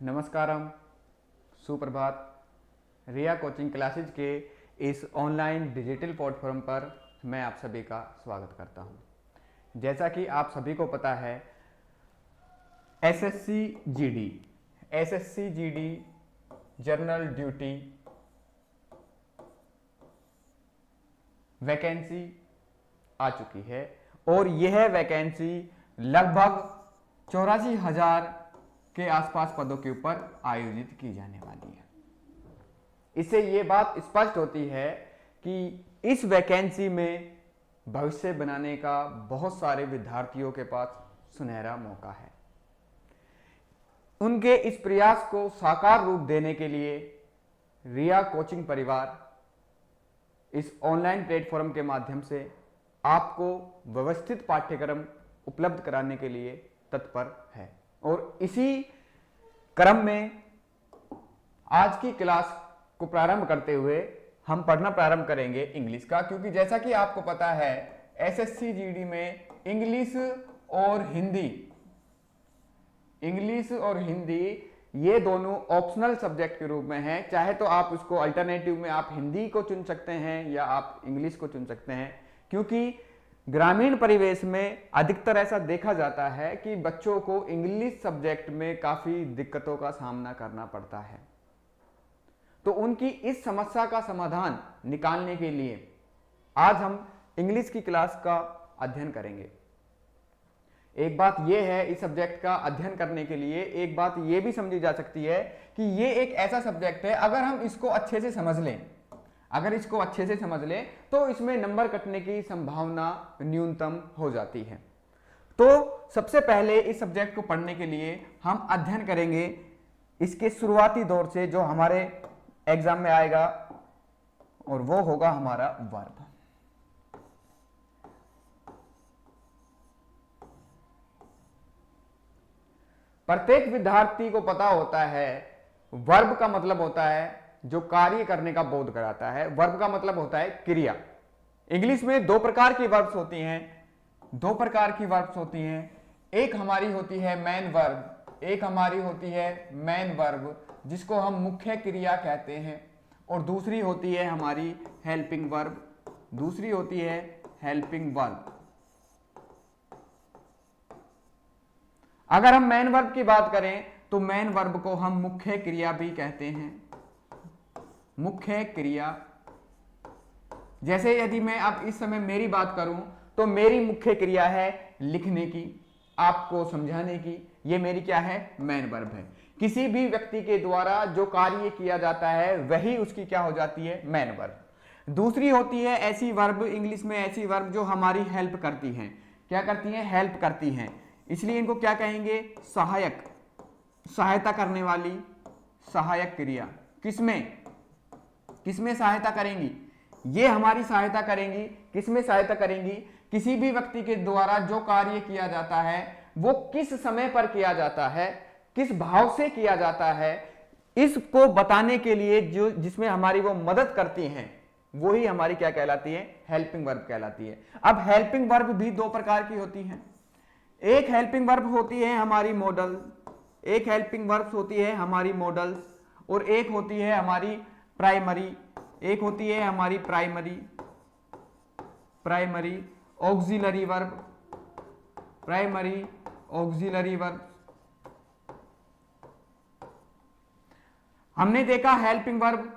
नमस्कारम, सुप्रभात। रिया coaching classes के इस ऑनलाइन डिजिटल प्लेटफॉर्म पर मैं आप सभी का स्वागत करता हूं। जैसा कि आप सभी को पता है, SSC GD general duty vacancy आ चुकी है और यह वैकेंसी लगभग 84,000 के आसपास पदों के ऊपर आयोजित की जाने वाली है। इससे यह बात स्पष्ट होती है कि इस वैकेंसी में भविष्य बनाने का बहुत सारे विद्यार्थियों के पास सुनहरा मौका है। उनके इस प्रयास को साकार रूप देने के लिए रिया कोचिंग परिवार इस ऑनलाइन प्लेटफॉर्म के माध्यम से आपको व्यवस्थित पाठ्यक्रम उपलब्ध कराने के लिए तत्पर है। और इसी क्रम में आज की क्लास को प्रारंभ करते हुए हम पढ़ना प्रारंभ करेंगे इंग्लिश का, क्योंकि जैसा कि आपको पता है एसएससी जीडी में इंग्लिश और हिंदी ये दोनों ऑप्शनल सब्जेक्ट के रूप में हैं। चाहे तो आप उसको अल्टरनेटिव में आप हिंदी को चुन सकते हैं या आप इंग्लिश को चुन सकते हैं, क्योंकि ग्रामीण परिवेश में अधिकतर ऐसा देखा जाता है कि बच्चों को इंग्लिश सब्जेक्ट में काफी दिक्कतों का सामना करना पड़ता है। तो उनकी इस समस्या का समाधान निकालने के लिए आज हम इंग्लिश की क्लास का अध्ययन करेंगे। एक बात यह है, इस सब्जेक्ट का अध्ययन करने के लिए एक बात यह भी समझी जा सकती है कि यह एक ऐसा सब्जेक्ट है, अगर हम इसको अच्छे से समझ लें तो इसमें नंबर कटने की संभावना न्यूनतम हो जाती है। तो सबसे पहले इस सब्जेक्ट को पढ़ने के लिए हम अध्ययन करेंगे इसके शुरुआती दौर से, जो हमारे एग्जाम में आएगा, और वो होगा हमारा वर्ब। प्रत्येक विद्यार्थी को पता होता है वर्ब का मतलब होता है जो कार्य करने का बोध कराता है। वर्ब का मतलब होता है क्रिया। इंग्लिश में दो प्रकार की वर्ब्स होती हैं। एक हमारी होती है मेन वर्ब, एक हमारी होती है मेन वर्ब जिसको हम मुख्य क्रिया कहते हैं, और दूसरी होती है हमारी हेल्पिंग वर्ब। अगर हम मेन वर्ब की बात करें तो मेन वर्ब को हम मुख्य क्रिया भी कहते हैं। मुख्य क्रिया, जैसे यदि मैं अब इस समय मेरी बात करूं तो मेरी मुख्य क्रिया है लिखने की, आपको समझाने की। ये मेरी क्या है? मेन वर्ब है। किसी भी व्यक्ति के द्वारा जो कार्य किया जाता है वही उसकी क्या हो जाती है? Main verb. दूसरी होती है ऐसी वर्ब, इंग्लिश में ऐसी वर्ब जो हमारी हेल्प करती हैं। क्या करती हैं? हेल्प करती हैं। इसलिए इनको क्या कहेंगे? सहायक, सहायता करने वाली सहायक क्रिया। किसमें सहायता करेंगी? ये हमारी सहायता करेंगी। किसमें सहायता करेंगी? किसी भी व्यक्ति के द्वारा जो कार्य किया जाता है वो किस समय पर किया जाता है, किस भाव से किया जाता है, इसको बताने के लिए जो जिसमें हमारी वो मदद करती हैं, वो ही हमारी क्या कहलाती है? हेल्पिंग वर्ब कहलाती है। अब हेल्पिंग वर्ब भी दो प्रकार की होती हैं। एक हेल्पिंग वर्ब होती है हमारी मॉडल, और एक होती है हमारी प्राइमरी ऑक्सिलरी वर्ब। हमने देखा हेल्पिंग वर्ब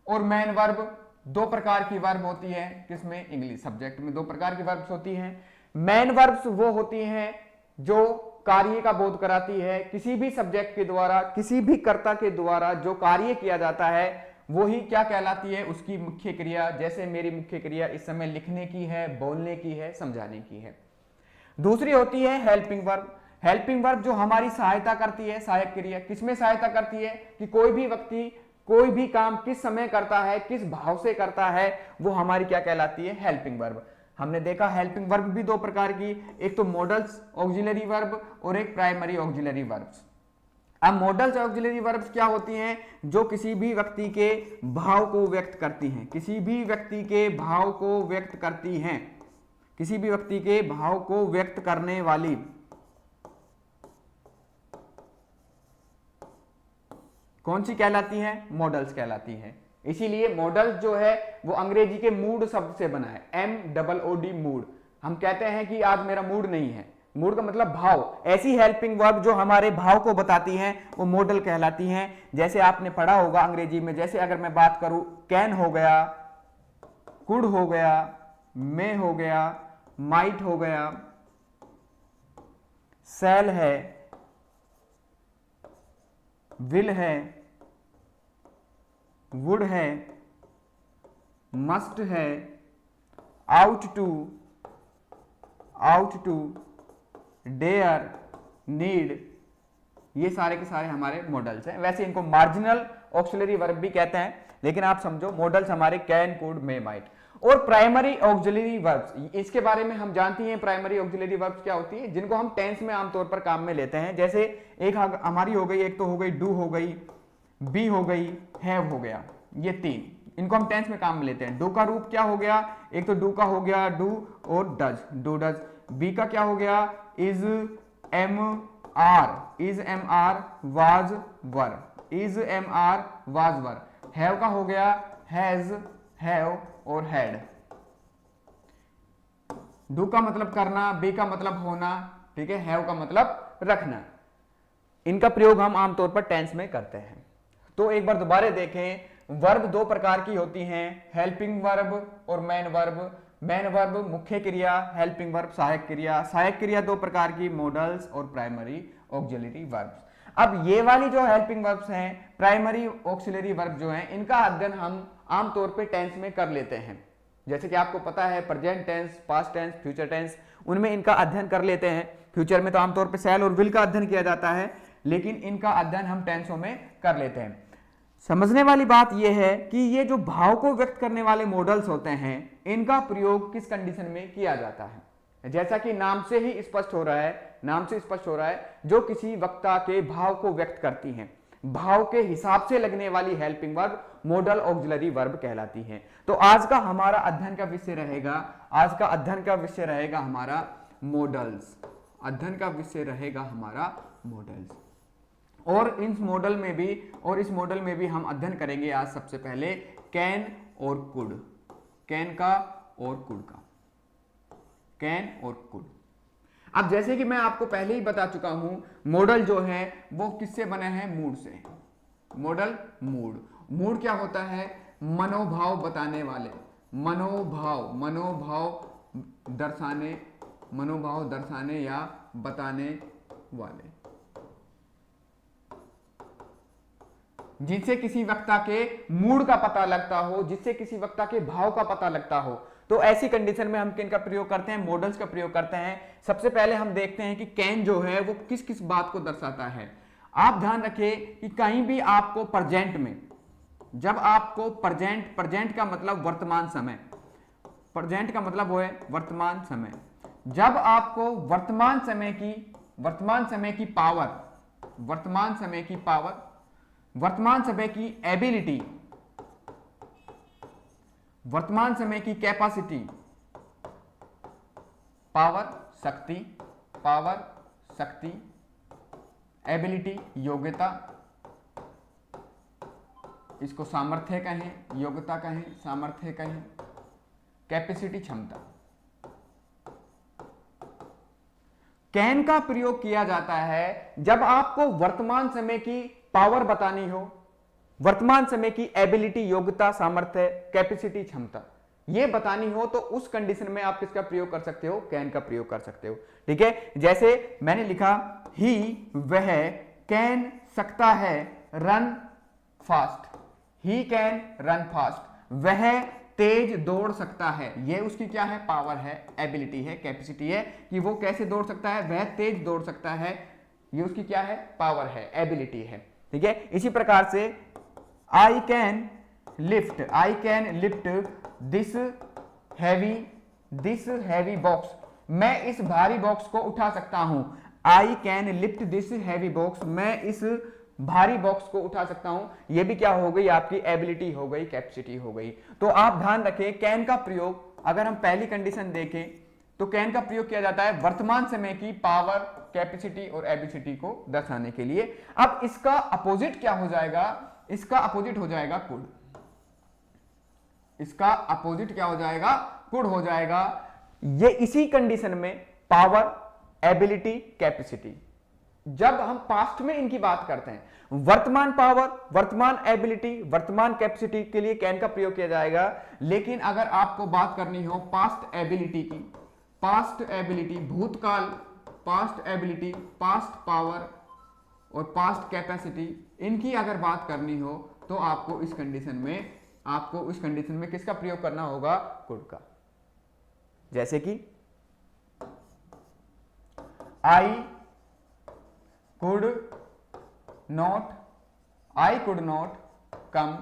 और मेन वर्ब दो प्रकार की वर्ब होती है। किसमें? इंग्लिश सब्जेक्ट में दो प्रकार की वर्ब्स होती हैं। मेन वर्ब्स वो होती हैं जो कार्य का बोध कराती है। किसी भी सब्जेक्ट के द्वारा, किसी भी कर्ता के द्वारा जो कार्य किया जाता है वो ही क्या कहलाती है? उसकी मुख्य क्रिया। जैसे मेरी मुख्य क्रिया इस समय लिखने की है, बोलने की है, समझाने की है। दूसरी होती है हेल्पिंग वर्ब जो हमारी सहायता करती है, सहायक क्रिया। किसमें सहायता करती है? कि कोई भी व्यक्ति कोई भी काम किस समय करता है, किस भाव से करता है, वो हमारी क्या कहलाती है? Helping verb. हमने देखा हेल्पिंग वर्ब भी दो प्रकार की, एक तो मॉडल्स ऑक्सिलरी वर्ब और एक प्राइमरी ऑक्सिलरी वर्ब्स। अब मॉडल्स ऑक्सिलरी वर्ब्स क्या होती हैं? जो किसी भी व्यक्ति के भाव को व्यक्त करती हैं, किसी भी व्यक्ति के भाव को व्यक्त करने वाली कौन सी कहलाती हैं? मॉडल्स कहलाती हैं। इसीलिए मॉडल्स जो है वो अंग्रेजी के मूड शब्द से बना है, MOOD मूड। हम कहते हैं कि आज मेरा मूड नहीं है, मूड का मतलब भाव। ऐसी हेल्पिंग वर्ब जो हमारे भाव को बताती हैं वो मॉडल कहलाती हैं। जैसे आपने पढ़ा होगा अंग्रेजी में, जैसे अगर मैं बात करूं, कैन हो गया, कुड हो गया, मे हो गया, माइट हो गया, सेल है, विल है, वुड है, मस्ट है, आउट टू, डेयर, नीड, ये सारे के सारे हमारे मॉडल्स हैं। वैसे इनको मार्जिनल ऑक्सिलरी वर्ब भी कहते हैं, लेकिन आप समझो मॉडल्स हमारे कैन, कुड, मे, माइट। और प्राइमरी ऑक्सिलरी वर्ब्स, इसके बारे में हम जानती हैं प्राइमरी ऑक्सिलरी वर्ब्स क्या होती है, जिनको हम टेंस में आमतौर पर काम में लेते हैं। जैसे एक हमारी हो गई, एक तो हो गई डू हो गई, बी हो गई, हैव हो गया, ये तीन, इनको हम टेंस में काम में लेते हैं। डू का रूप क्या हो गया? एक तो डू का हो गया डू और डज, डू डज। बी का क्या हो गया? Is, am are, is am are, was were, is am are, was were. Have का हो गया हैज, हैव और हैड। डू का मतलब करना, बी का मतलब होना, ठीक है, हैव का मतलब रखना। इनका प्रयोग हम आमतौर पर टेंस में करते हैं। तो एक बार दोबारा देखें, वर्ब दो प्रकार की होती हैं, हेल्पिंग वर्ब और मेन वर्ब। मेन वर्ब मुख्य क्रिया, हेल्पिंग वर्ब सहायक क्रिया। सहायक क्रिया दो प्रकार की, मॉडल्स और प्राइमरी ऑक्सिलरी वर्ब्स। अब ये वाली जो हेल्पिंग वर्ब्स हैं, प्राइमरी ऑक्सिलरी वर्ब जो हैं, इनका अध्ययन हम आमतौर पे टेंस में कर लेते हैं। जैसे कि आपको पता है present tense, past tense, future tense, उनमें इनका अध्ययन कर लेते हैं। फ्यूचर में तो आमतौर पे शैल और विल का अध्ययन किया जाता है, लेकिन इनका अध्ययन हम टेंसों में कर लेते हैं। समझने वाली बात यह है कि ये जो भाव को व्यक्त करने वाले मॉडल्स होते हैं, इनका प्रयोग किस कंडीशन में किया जाता है। जैसा कि नाम से ही स्पष्ट हो रहा है, नाम से स्पष्ट हो रहा है, जो किसी वक्ता के भाव को व्यक्त करती हैं, भाव के हिसाब से लगने वाली helping verb model auxiliary verb कहलाती है। तो आज का हमारा अध्ययन का विषय रहेगा, आज का अध्ययन का विषय रहेगा हमारा मॉडल्स। अध्ययन का विषय रहेगा हमारा मॉडल्स। और इस मॉडल में भी हम अध्ययन करेंगे आज सबसे पहले कैन और कुड, कैन का और कुड का, कैन और कुड। अब जैसे कि मैं आपको पहले ही बता चुका हूं, मॉडल जो है वो किससे बने हैं? मूड से। मॉडल मूड, मूड क्या होता है? मनोभाव बताने वाले, मनोभाव दर्शाने या बताने वाले, जिनसे किसी वक्ता के मूड का पता लगता हो, जिससे किसी वक्ता के भाव का पता लगता हो। तो ऐसी कंडीशन में हम किन का प्रयोग करते हैं? मॉडल्स का प्रयोग करते हैं। सबसे पहले हम देखते हैं कि कैन जो है वो किस किस बात को दर्शाता है। आप ध्यान रखें कि कहीं भी आपको प्रेजेंट में, जब आपको प्रेजेंट का मतलब वर्तमान समय, प्रेजेंट का मतलब वो है वर्तमान समय। जब आपको वर्तमान समय की पावर, वर्तमान समय की एबिलिटी, वर्तमान समय की कैपेसिटी, पावर शक्ति, एबिलिटी योग्यता, इसको सामर्थ्य कहें, योग्यता कहें, सामर्थ्य कहें, कैपेसिटी क्षमता। कैन का प्रयोग किया जाता है जब आपको वर्तमान समय की पावर बतानी हो, वर्तमान समय की एबिलिटी योग्यता, सामर्थ्य, कैपेसिटी, क्षमता ये बतानी हो, तो उस कंडीशन में आप किसका प्रयोग कर सकते हो? कैन का प्रयोग कर सकते हो। ठीक है, जैसे मैंने लिखा ही, वह कैन सकता है run fast, he can run fast, वह तेज दौड़ सकता है। ये उसकी क्या है? पावर है, एबिलिटी है, कैपेसिटी है कि वो कैसे दौड़ सकता है, वह तेज दौड़ सकता है, ये उसकी क्या है? पावर है, एबिलिटी है। ठीक है, इसी प्रकार से I can lift this heavy box, मैं इस भारी बॉक्स को उठा सकता हूं। I can lift this heavy box, मैं इस भारी बॉक्स को उठा सकता हूं। ये भी क्या हो गई? आपकी एबिलिटी हो गई, कैपेसिटी हो गई। तो आप ध्यान रखें, कैन का प्रयोग अगर हम पहली कंडीशन देखें तो कैन का प्रयोग किया जाता है वर्तमान समय की पावर कैपेसिटी और एबिलिटी को दर्शाने के लिए। अब इसका अपोजिट क्या हो जाएगा, इसका अपोजिट हो जाएगा कुड। इसका अपोजिट क्या हो जाएगा, कुड हो जाएगा। ये इसी कंडीशन में पावर, एबिलिटी, कैपेसिटी, जब हम पास्ट में इनकी बात करते हैं, वर्तमान पावर, वर्तमान एबिलिटी, वर्तमान कैपेसिटी के लिए कैन का प्रयोग किया जाएगा। लेकिन अगर आपको बात करनी हो पास्ट एबिलिटी की, पास्ट एबिलिटी, भूतकाल, पास्ट एबिलिटी, पास्ट पावर और पास्ट कैपेसिटी, इनकी अगर बात करनी हो तो आपको इस कंडीशन में किसका प्रयोग करना होगा, कुड का। जैसे कि I could not come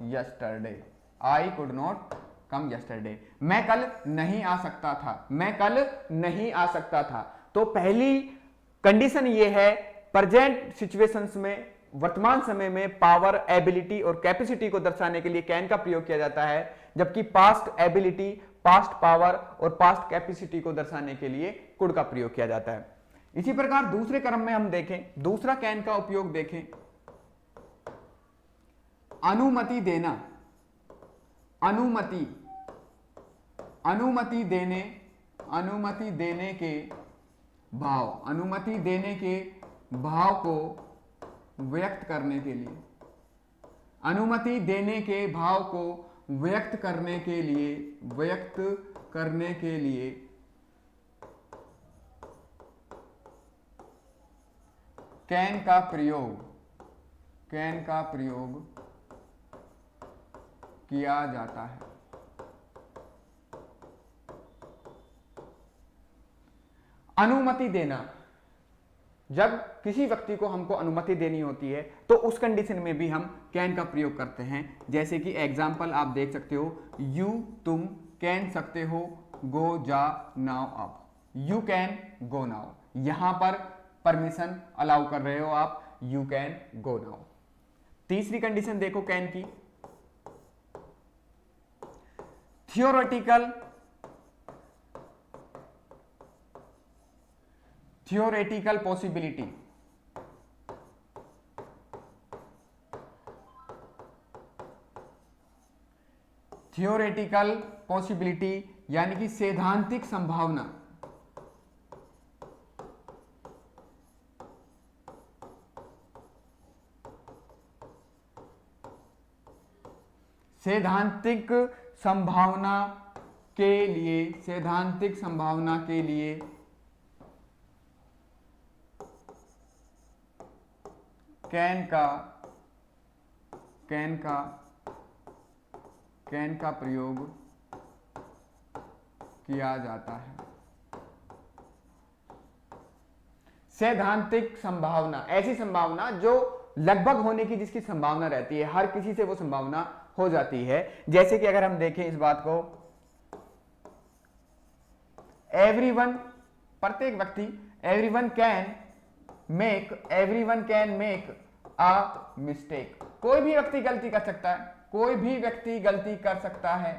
yesterday, I could not come yesterday, मैं कल नहीं आ सकता था, मैं कल नहीं आ सकता था। तो पहली कंडीशन ये है, प्रेजेंट सिचुएशंस में, वर्तमान समय में पावर, एबिलिटी और कैपेसिटी को दर्शाने के लिए कैन का प्रयोग किया जाता है, जबकि पास्ट एबिलिटी, पास्ट पावर और पास्ट कैपेसिटी को दर्शाने के लिए कुड का प्रयोग किया जाता है। इसी प्रकार दूसरे क्रम में हम देखें, दूसरा कैन का उपयोग देखें, अनुमति देना, अनुमति देने के भाव, अनुमति देने के भाव को व्यक्त करने के लिए, अनुमति देने के भाव को व्यक्त करने के लिए कैन का प्रयोग किया जाता है। अनुमति देना, जब किसी व्यक्ति को हमको अनुमति देनी होती है तो उस कंडीशन में भी हम कैन का प्रयोग करते हैं। जैसे कि एग्जाम्पल आप देख सकते हो, यू तुम कैन सकते हो गो जा नाउ आप, यू कैन गो नाउ, यहां पर परमिशन अलाउ कर रहे हो आप, यू कैन गो नाउ। तीसरी कंडीशन देखो कैन की, थियोरेटिकल पॉसिबिलिटी, थियोरेटिकल पॉसिबिलिटी यानी कि सैद्धांतिक संभावना, सैद्धांतिक संभावना के लिए कैन का प्रयोग किया जाता है। सैद्धांतिक संभावना, ऐसी संभावना जो लगभग होने की जिसकी संभावना रहती है, हर किसी से वो संभावना हो जाती है। जैसे कि अगर हम देखें इस बात को, एवरीवन, प्रत्येक व्यक्ति, everyone can make a mistake, कोई भी व्यक्ति गलती कर सकता है, कोई भी व्यक्ति गलती कर सकता है।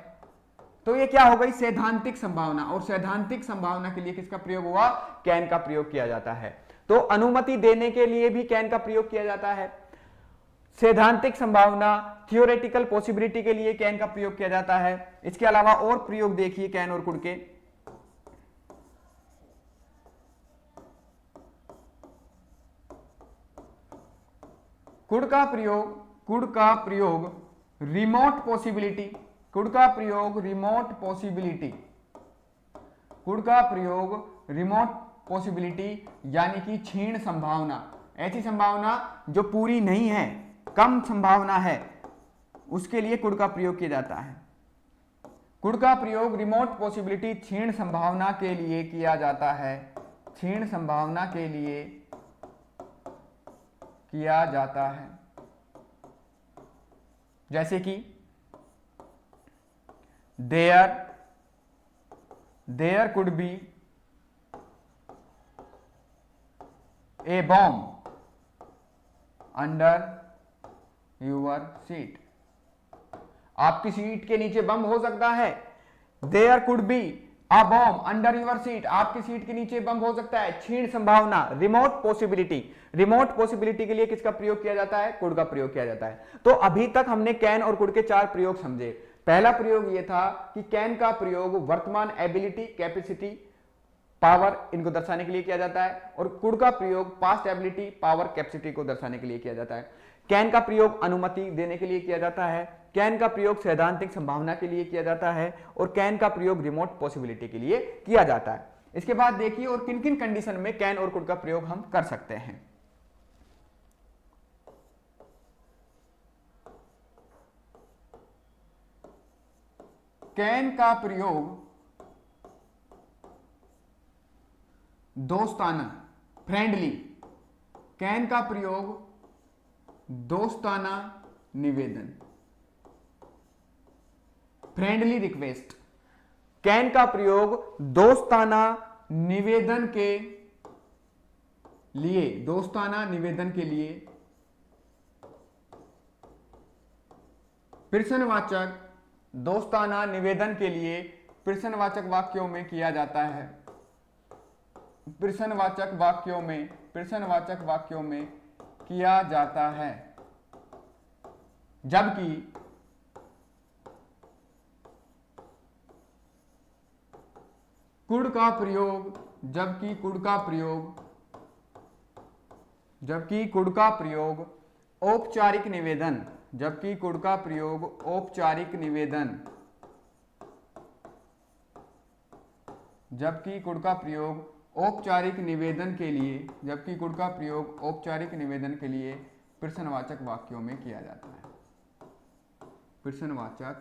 तो ये क्या हो गई, सैद्धांतिक संभावना, और सैद्धांतिक संभावना के लिए किसका प्रयोग हुआ, कैन का प्रयोग किया जाता है। तो अनुमति देने के लिए भी कैन का प्रयोग किया जाता है, सैद्धांतिक संभावना, थियोरेटिकल पॉसिबिलिटी के लिए कैन का प्रयोग किया जाता है। इसके अलावा और प्रयोग देखिए कैन और कुड के, कुड का प्रयोग रिमोट पॉसिबिलिटी, कुड का प्रयोग रिमोट पॉसिबिलिटी यानी कि क्षीण संभावना, ऐसी संभावना जो पूरी नहीं है, कम संभावना है, उसके लिए कुड का प्रयोग किया जाता है। कुड का प्रयोग रिमोट पॉसिबिलिटी, क्षीण संभावना के लिए किया जाता है, क्षीण संभावना के लिए किया जाता है। जैसे कि there could be a bomb under your seat, आपकी सीट के नीचे बम हो सकता है। There could be, a bomb under your seat, आपकी सीट के नीचे बम हो सकता है। क्षीण संभावना, रिमोट पॉसिबिलिटी, रिमोट पॉसिबिलिटी के लिए किसका प्रयोग किया जाता है? कुड का प्रयोग किया जाता है। तो अभी तक हमने कैन और कुड के 4 प्रयोग समझे। पहला प्रयोग यह था कि कैन का प्रयोग वर्तमान एबिलिटी, कैपेसिटी, पावर इनको दर्शाने के लिए किया जाता है, और कुड का प्रयोग पास्ट एबिलिटी, पावर, कैपेसिटी को दर्शाने के लिए किया जाता है। कैन का प्रयोग अनुमति देने के लिए किया जाता है, कैन का प्रयोग सैद्धांतिक संभावना के लिए किया जाता है, और कैन का प्रयोग रिमोट पॉसिबिलिटी के लिए किया जाता है। इसके बाद देखिए और किन किन कंडीशन में कैन और कुड का प्रयोग हम कर सकते हैं। कैन का प्रयोग दोस्ताना, फ्रेंडली, कैन का प्रयोग दोस्ताना निवेदन, फ्रेंडली रिक्वेस्ट, कैन का प्रयोग दोस्ताना निवेदन के लिए, दोस्ताना निवेदन के लिए, प्रश्नवाचक, दोस्ताना निवेदन के लिए प्रश्नवाचक वाक्यों में किया जाता है, प्रश्नवाचक वाक्यों में, प्रश्नवाचक वाक्यों में किया जाता है। जबकि कुड का प्रयोग, जबकि कुड का प्रयोग, जबकि कुड का प्रयोग औपचारिक निवेदन, जबकि कुड का प्रयोग औपचारिक निवेदन, जबकि कुड का प्रयोग औपचारिक निवेदन के लिए, जबकि कुड का प्रयोग औपचारिक निवेदन के लिए प्रश्नवाचक वाक्यों में किया जाता है, प्रश्नवाचक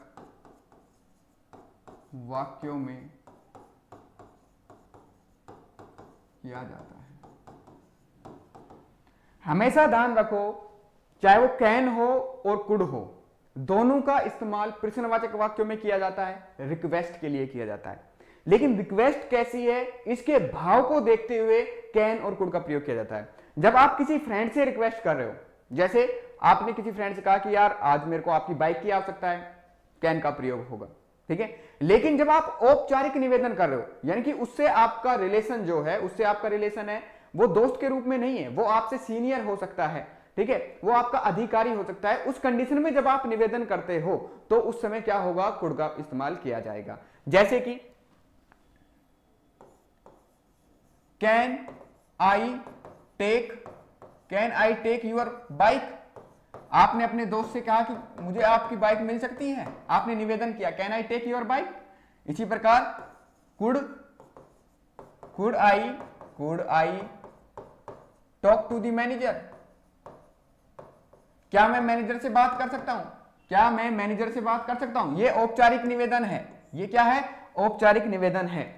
वाक्यों में किया जाता है। हमेशा ध्यान रखो, चाहे वो कैन हो और कुड हो, दोनों का इस्तेमाल प्रश्नवाचक वाक्यों में किया जाता है, रिक्वेस्ट के लिए किया जाता है। लेकिन रिक्वेस्ट कैसी है, इसके भाव को देखते हुए कैन और कुड का प्रयोग किया जाता है। जब आप किसी फ्रेंड से रिक्वेस्ट कर रहे हो, जैसे आपने किसी फ्रेंड से कहा कि यार आज मेरे को आपकी बाइक की आवश्यकता है, कैन का प्रयोग होगा, ठीक है। लेकिन जब आप औपचारिक निवेदन कर रहे हो, यानी कि उससे आपका रिलेशन जो है, उससे आपका रिलेशन है वो दोस्त के रूप में नहीं है, वो आपसे सीनियर हो सकता है, ठीक है, वो आपका अधिकारी हो सकता है। उस कंडीशन में जब आप निवेदन करते हो तो उस समय क्या होगा, कुड का इस्तेमाल किया जाएगा। जैसे कि can I take your bike, आपने अपने दोस्त से कहा कि मुझे आपकी बाइक मिल सकती है, आपने निवेदन किया can I take your bike. इसी प्रकार could I talk to the manager, क्या मैं मैनेजर से बात कर सकता हूं, क्या मैं मैनेजर से बात कर सकता हूं। यह औपचारिक निवेदन है, यह क्या है, औपचारिक निवेदन है।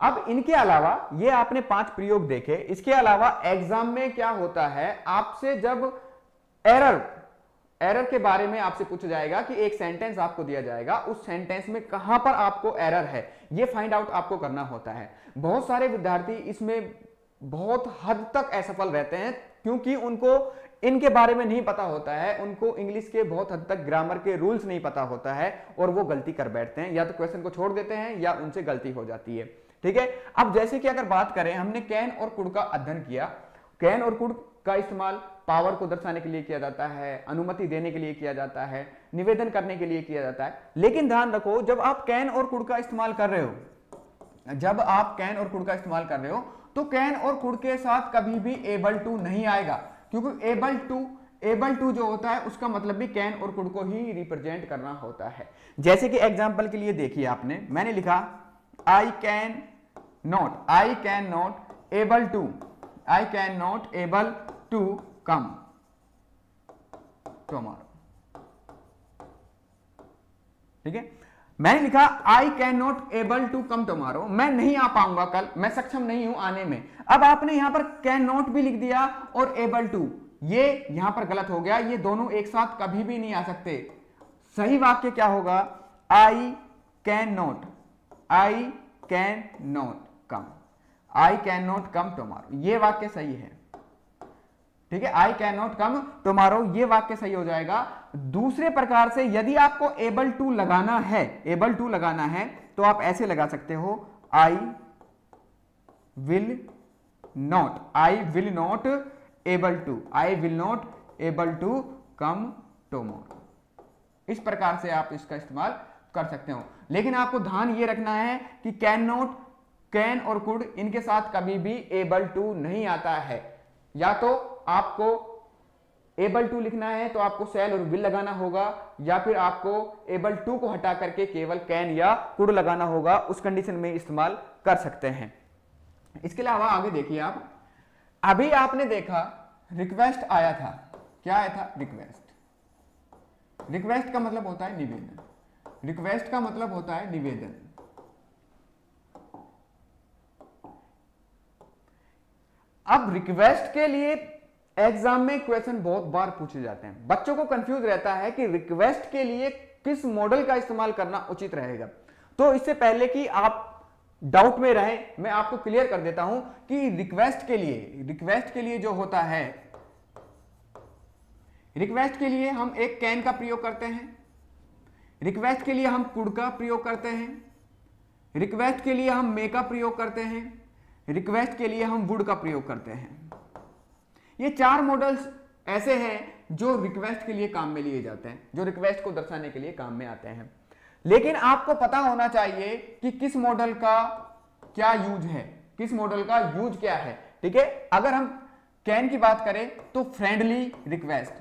अब इनके अलावा ये आपने 5 प्रयोग देखे, इसके अलावा एग्जाम में क्या होता है, आपसे जब एरर के बारे में आपसे पूछा जाएगा कि एक सेंटेंस आपको दिया जाएगा, उस सेंटेंस में कहां पर आपको एरर है ये फाइंड आउट आपको करना होता है। बहुत सारे विद्यार्थी इसमें बहुत हद तक असफल रहते हैं क्योंकि उनको इनके बारे में नहीं पता होता है, उनको इंग्लिश के बहुत हद तक ग्रामर के रूल्स नहीं पता होता है और वो गलती कर बैठते हैं, या तो क्वेश्चन को छोड़ देते हैं या उनसे गलती हो जाती है, ठीक है। अब जैसे कि अगर बात करें, हमने कैन और कुड का अध्ययन किया, कैन और कुड का इस्तेमाल पावर को दर्शाने के लिए किया जाता है, अनुमति देने के लिए किया जाता है, निवेदन करने के लिए किया जाता है। लेकिन ध्यान रखो, जब आप कैन और कुड का इस्तेमाल कर रहे हो, जब आप कैन और कुड का इस्तेमाल कर रहे हो तो कैन और कुड के साथ कभी भी एबल टू नहीं आएगा, क्योंकि एबल टू जो होता है उसका मतलब भी कैन और कुड को ही रिप्रेजेंट करना होता है। जैसे कि एग्जांपल के लिए देखिए, आपने मैंने लिखा I can not able to come tomorrow, ठीक है। मैंने लिखा I can not able to come tomorrow, मैं नहीं आ पाऊंगा कल, मैं सक्षम नहीं हूं आने में। अब आपने यहां पर कैन नॉट भी लिख दिया और एबल टू, ये यहां पर गलत हो गया, ये दोनों एक साथ कभी भी नहीं आ सकते। सही वाक्य क्या होगा, आई कैन नॉट कम टुमारो, ये वाक्य सही है, ठीक है। आई कैन नॉट कम टुमारो, ये वाक्य सही हो जाएगा। दूसरे प्रकार से यदि आपको एबल टू लगाना है तो आप ऐसे लगा सकते हो, I will not able to, I will not able to come tomorrow. इस प्रकार से आप इसका इस्तेमाल कर सकते हो। लेकिन आपको ध्यान ये रखना है कि कैन नॉट, कैन और कुड इनके साथ कभी भी एबल टू नहीं आता है। या तो आपको एबल टू लिखना है तो आपको शैल और विल लगाना होगा, या फिर आपको एबल टू को हटा करके केवल कैन या कुड लगाना होगा। उस कंडीशन में इस्तेमाल कर सकते हैं। इसके अलावा आगे देखिए आप, अभी आपने देखा रिक्वेस्ट आया था। क्या आया था? रिक्वेस्ट। रिक्वेस्ट का मतलब होता है निवेदन। रिक्वेस्ट का मतलब होता है निवेदन। अब रिक्वेस्ट के लिए एग्जाम में क्वेश्चन बहुत बार पूछे जाते हैं। बच्चों को कंफ्यूज रहता है कि रिक्वेस्ट के लिए किस मॉडल का इस्तेमाल करना उचित रहेगा। तो इससे पहले कि आप डाउट में रहे, मैं आपको क्लियर कर देता हूं कि रिक्वेस्ट के लिए जो होता है, रिक्वेस्ट के लिए हम एक कैन का प्रयोग करते हैं, रिक्वेस्ट के लिए हम कुड का प्रयोग करते हैं, रिक्वेस्ट के लिए हम मे का प्रयोग करते हैं, रिक्वेस्ट के लिए हम वुड का प्रयोग करते हैं। ये चार मॉडल्स ऐसे हैं जो रिक्वेस्ट के लिए काम में लिए जाते हैं, जो रिक्वेस्ट को दर्शाने के लिए काम में आते हैं। लेकिन आपको पता होना चाहिए कि किस मॉडल का क्या यूज है, किस मॉडल का यूज क्या है। ठीक है, अगर हम कैन की बात करें तो फ्रेंडली रिक्वेस्ट,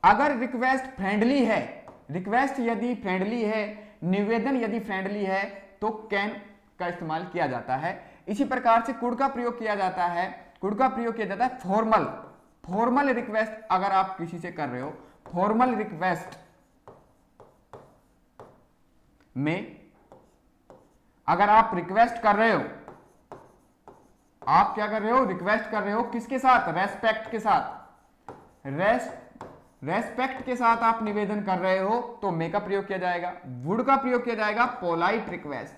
अगर रिक्वेस्ट फ्रेंडली है, रिक्वेस्ट यदि फ्रेंडली है, निवेदन यदि फ्रेंडली है, तो कैन का इस्तेमाल किया जाता है। इसी प्रकार से कुड का प्रयोग किया जाता है। कुड का प्रयोग किया जाता है फॉर्मल रिक्वेस्ट अगर आप किसी से कर रहे हो, फॉर्मल रिक्वेस्ट में अगर आप रिक्वेस्ट कर रहे हो, आप क्या कर रहे हो? रिक्वेस्ट कर रहे हो किसके साथ? रेस्पेक्ट के साथ। रेस्पेक्ट के साथ आप निवेदन कर रहे हो तो मे का प्रयोग किया जाएगा। वुड का प्रयोग किया जाएगा polite request,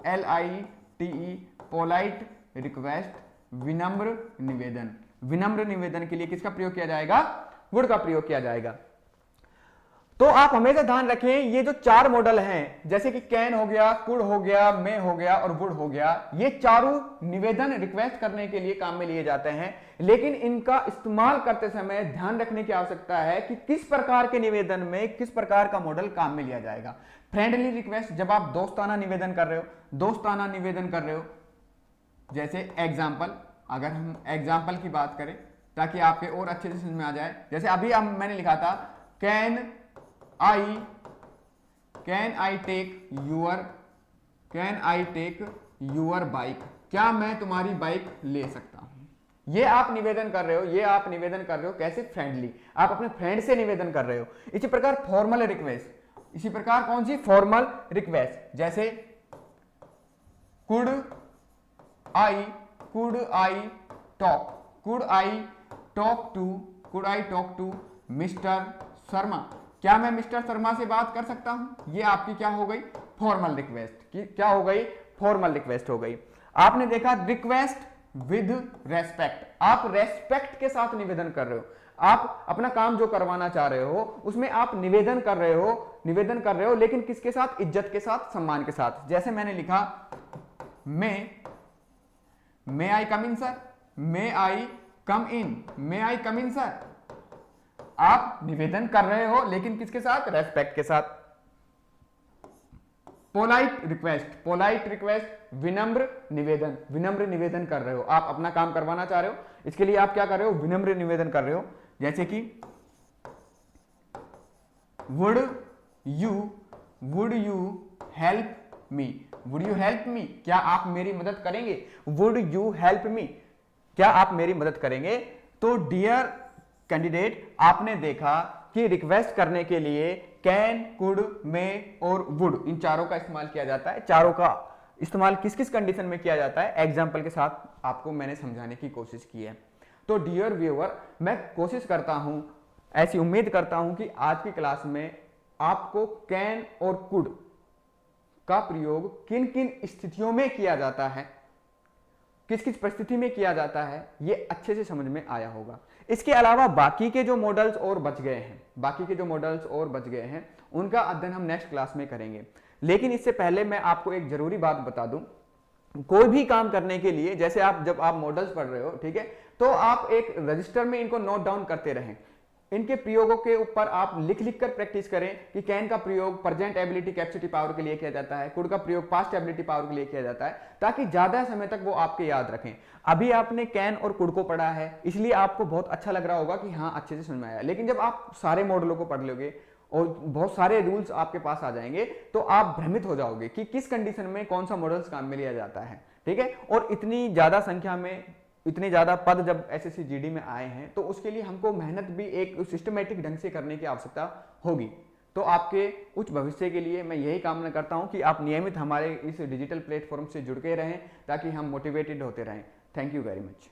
POLITE, polite request, विनम्र निवेदन। विनम्र निवेदन के लिए किसका प्रयोग किया जाएगा? वुड का प्रयोग किया जाएगा। तो आप हमेशा ध्यान रखें, ये जो चार मॉडल हैं, जैसे कि कैन हो गया, कुड हो गया, मे हो गया और वुड हो गया, ये चारों निवेदन रिक्वेस्ट करने के लिए काम में लिए जाते हैं। लेकिन इनका इस्तेमाल करते समय ध्यान रखने की आवश्यकता है कि किस प्रकार के निवेदन में किस प्रकार का मॉडल काम में लिया जाएगा। फ्रेंडली रिक्वेस्ट, जब आप दोस्ताना निवेदन कर रहे हो, दोस्ताना निवेदन कर रहे हो, जैसे एग्जाम्पल, अगर हम एग्जाम्पल की बात करें ताकि आपके और अच्छे से समझ में आ जाए, जैसे अभी मैंने लिखा था can I take your bike, क्या मैं तुम्हारी बाइक ले सकता हूं? ये आप निवेदन कर रहे हो, ये आप निवेदन कर रहे हो कैसे? फ्रेंडली, आप अपने फ्रेंड से निवेदन कर रहे हो। इसी प्रकार फॉर्मल रिक्वेस्ट, इसी प्रकार कौन सी? फॉर्मल रिक्वेस्ट, जैसे could I talk to Mister Sharma, क्या मैं मिस्टर शर्मा से बात कर सकता हूं? ये आपकी क्या हो गई? फॉर्मल रिक्वेस्ट की क्या हो गई? फॉर्मल रिक्वेस्ट हो गई। आपने देखा रिक्वेस्ट विद रेस्पेक्ट, आप रेस्पेक्ट के साथ निवेदन कर रहे हो, आप अपना काम जो करवाना चाह रहे हो उसमें आप निवेदन कर रहे हो, लेकिन किसके साथ? इज्जत के साथ, सम्मान के साथ। जैसे मैंने लिखा मे आई कम इन सर, मे आई कम इन सर, आप निवेदन कर रहे हो लेकिन किसके साथ? रेस्पेक्ट के साथ। पोलाइट रिक्वेस्ट, विनम्र निवेदन कर रहे हो, आप अपना काम करवाना चाह रहे हो, इसके लिए आप क्या कर रहे हो? विनम्र निवेदन कर रहे हो। जैसे कि वुड यू हेल्प मी, क्या आप मेरी मदद करेंगे? वुड यू हेल्प मी, क्या आप मेरी मदद करेंगे? तो डियर कैंडिडेट, आपने देखा कि रिक्वेस्ट करने के लिए कैन, कुड, मे और वुड, इन चारों का इस्तेमाल किया जाता है। चारों का इस्तेमाल किस किस कंडीशन में किया जाता है, एग्जाम्पल के साथ आपको मैंने समझाने की कोशिश की है। तो डियर व्यूअर, मैं कोशिश करता हूं, ऐसी उम्मीद करता हूं कि आज की क्लास में आपको कैन और कुड का प्रयोग किन किन स्थितियों में किया जाता है, किस किस परिस्थिति में किया जाता है, ये अच्छे से समझ में आया होगा। इसके अलावा बाकी के जो मॉडल्स और बच गए हैं उनका अध्ययन हम नेक्स्ट क्लास में करेंगे। लेकिन इससे पहले मैं आपको एक जरूरी बात बता दूं, कोई भी काम करने के लिए जैसे आप जब आप मॉडल्स पढ़ रहे हो, ठीक है, तो आप एक रजिस्टर में इनको नोट डाउन करते रहें। इनके प्रयोगों के ऊपर आप लिख लिख कर प्रैक्टिस करें कि कैन का प्रयोग प्रेजेंट एबिलिटी कैपेसिटी पावर के लिए किया जाता है, कुड का प्रयोग पास्ट एबिलिटी पावर के लिए किया जाता है, ताकि ज्यादा समय तक वो आपके याद रखें। अभी आपने कैन और कुड को पढ़ा है, इसलिए आपको बहुत अच्छा लग रहा होगा कि हाँ अच्छे से समझ में आया। लेकिन जब आप सारे मॉडलों को पढ़ लोगे और बहुत सारे रूल्स आपके पास आ जाएंगे तो आप भ्रमित हो जाओगे कि किस कंडीशन में कौन सा मॉडल्स काम में लिया जाता है, ठीक है। और इतनी ज्यादा संख्या में इतने ज्यादा पद जब एसएससी जीडी में आए हैं तो उसके लिए हमको मेहनत भी एक सिस्टमेटिक ढंग से करने की आवश्यकता होगी। तो आपके उच्च भविष्य के लिए मैं यही कामना करता हूं कि आप नियमित हमारे इस डिजिटल प्लेटफॉर्म से जुड़ के रहें ताकि हम मोटिवेटेड होते रहें। Thank you very much.